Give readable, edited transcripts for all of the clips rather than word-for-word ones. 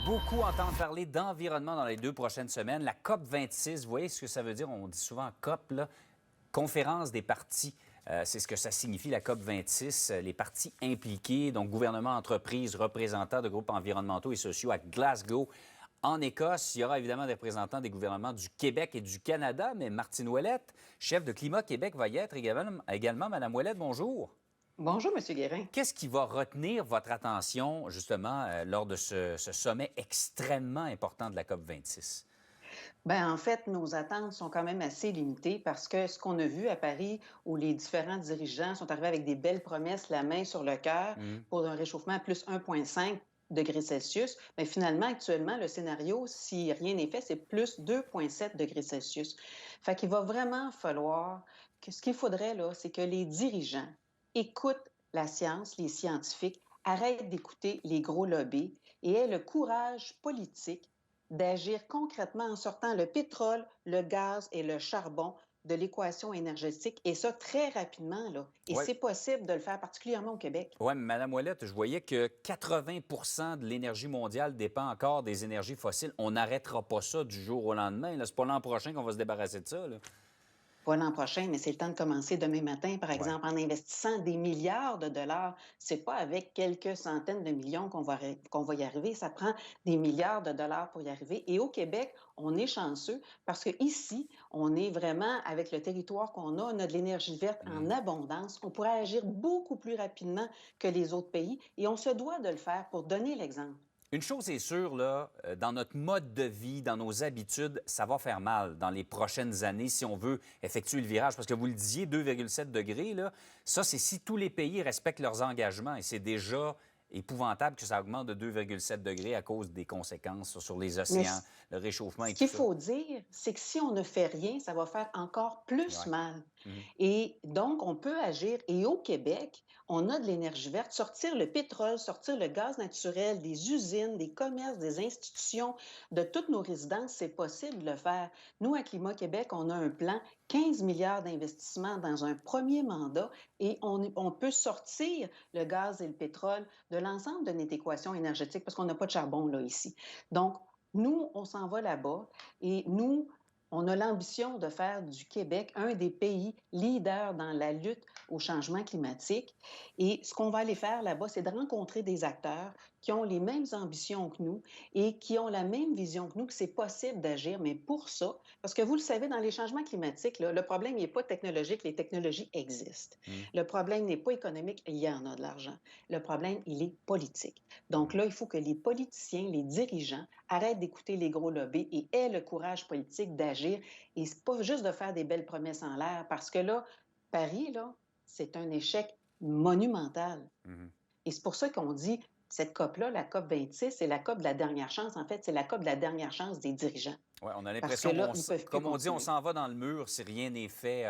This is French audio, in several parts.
Beaucoup entendent parler d'environnement dans les 2 prochaines semaines. La COP26, vous voyez ce que ça veut dire? On dit souvent COP, là, conférence des parties. C'est ce que ça signifie, la COP26. Les parties impliquées, donc gouvernement, entreprises, représentants de groupes environnementaux et sociaux à Glasgow, en Écosse. Il y aura évidemment des représentants des gouvernements du Québec et du Canada, mais Martine Ouellette, chef de Climat Québec, va y être également. Madame Ouellette, bonjour. Bonjour, M. Guérin. Qu'est-ce qui va retenir votre attention, justement, lors de ce sommet extrêmement important de la COP26? Bien, en fait, nos attentes sont quand même assez limitées parce que ce qu'on a vu à Paris, où les différents dirigeants sont arrivés avec des belles promesses, la main sur le cœur, pour un réchauffement à plus 1,5 degrés Celsius, mais finalement, actuellement, le scénario, si rien n'est fait, c'est plus 2,7 degrés Celsius. Fait qu'il va vraiment falloir que ce qu'il faudrait, là, c'est que les dirigeants écoutent la science, les scientifiques, arrêtent d'écouter les gros lobbies et aient le courage politique d'agir concrètement en sortant le pétrole, le gaz et le charbon de l'équation énergétique, et ça très rapidement, là. Et Oui. c'est possible de le faire, particulièrement au Québec. Oui, mais Mme Ouellette, je voyais que 80 de l'énergie mondiale dépend encore des énergies fossiles. On n'arrêtera pas ça du jour au lendemain. C'est pas l'an prochain qu'on va se débarrasser de ça, là. Pas l'an prochain, mais c'est le temps de commencer demain matin, par Ouais. exemple, en investissant des milliards de dollars. C'est pas avec quelques centaines de millions qu'on va y arriver. Ça prend des milliards de dollars pour y arriver. Et au Québec, on est chanceux parce que ici, on est vraiment, avec le territoire on a de l'énergie verte en abondance. On pourrait agir beaucoup plus rapidement que les autres pays et on se doit de le faire pour donner l'exemple. Une chose est sûre, là, dans notre mode de vie, dans nos habitudes, ça va faire mal dans les prochaines années si on veut effectuer le virage. Parce que vous le disiez, 2,7 degrés, là, ça, c'est si tous les pays respectent leurs engagements. Et c'est déjà épouvantable que ça augmente de 2,7 degrés à cause des conséquences sur les Mais océans, le réchauffement et ce tout qu'il ça. faut dire, c'est que si on ne fait rien, ça va faire encore plus Ouais. mal. Et donc, on peut agir. Et au Québec, on a de l'énergie verte. Sortir le pétrole, sortir le gaz naturel des usines, des commerces, des institutions, de toutes nos résidences, c'est possible de le faire. Nous, à Climat Québec, on a un plan, 15 milliards d'investissements dans un premier mandat et on peut sortir le gaz et le pétrole de l'ensemble de notre équation énergétique parce qu'on n'a pas de charbon là ici. Donc, nous, on s'en va là-bas et nous, on a l'ambition de faire du Québec un des pays leaders dans la lutte au changement climatique. Et ce qu'on va aller faire là-bas, c'est de rencontrer des acteurs qui ont les mêmes ambitions que nous et qui ont la même vision que nous, que c'est possible d'agir. Mais pour ça, parce que vous le savez, dans les changements climatiques, là, le problème n'est pas technologique, les technologies existent. Le problème n'est pas économique, il y en a de l'argent. Le problème, il est politique. Donc là, il faut que les politiciens, les dirigeants arrêtent d'écouter les gros lobbies et aient le courage politique d'agir. Et c'est pas juste de faire des belles promesses en l'air, parce que là, Paris, là, c'est un échec monumental. Et c'est pour ça qu'on dit, cette COP-là, la COP 26, c'est la COP de la dernière chance. En fait, c'est la COP de la dernière chance des dirigeants. Oui, on a Parce que l'impression là, ils ne peuvent plus comme on dit, on continuer. s'en va dans le mur si rien n'est fait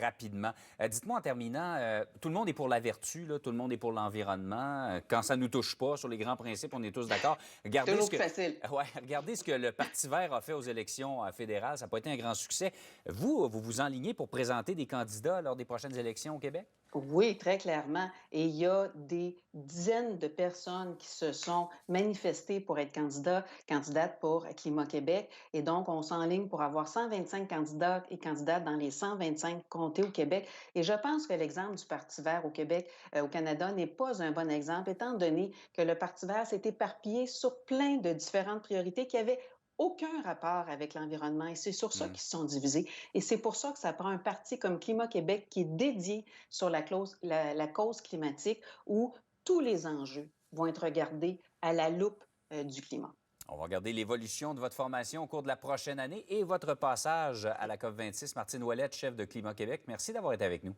rapidement. Dites-moi en terminant, tout le monde est pour la vertu, là, tout le monde est pour l'environnement. Quand ça ne nous touche pas, sur les grands principes, on est tous d'accord. Toujours plus facile. Regardez ce que le Parti vert a fait aux élections fédérales. Ça n'a pas été un grand succès. Vous vous enlignez pour présenter des candidats lors des prochaines élections au Québec? Oui, très clairement. Et il y a des dizaines de personnes qui se sont manifestées pour être candidates pour Climat Québec. Et donc, on s'enligne pour avoir 125 candidats et candidates dans les 125 comtés au Québec. Et je pense que l'exemple du Parti vert au Québec, au Canada, n'est pas un bon exemple, étant donné que le Parti vert s'est éparpillé sur plein de différentes priorités qui avaient aucun rapport avec l'environnement. Et c'est sur ça qu'ils se sont divisés. Et c'est pour ça que ça prend un parti comme Climat Québec qui est dédié sur la cause climatique où tous les enjeux vont être regardés à la loupe du climat. On va regarder l'évolution de votre formation au cours de la prochaine année et votre passage à la COP26. Martine Ouellette, chef de Climat Québec, merci d'avoir été avec nous.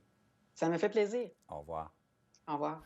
Ça me fait plaisir. Au revoir. Au revoir.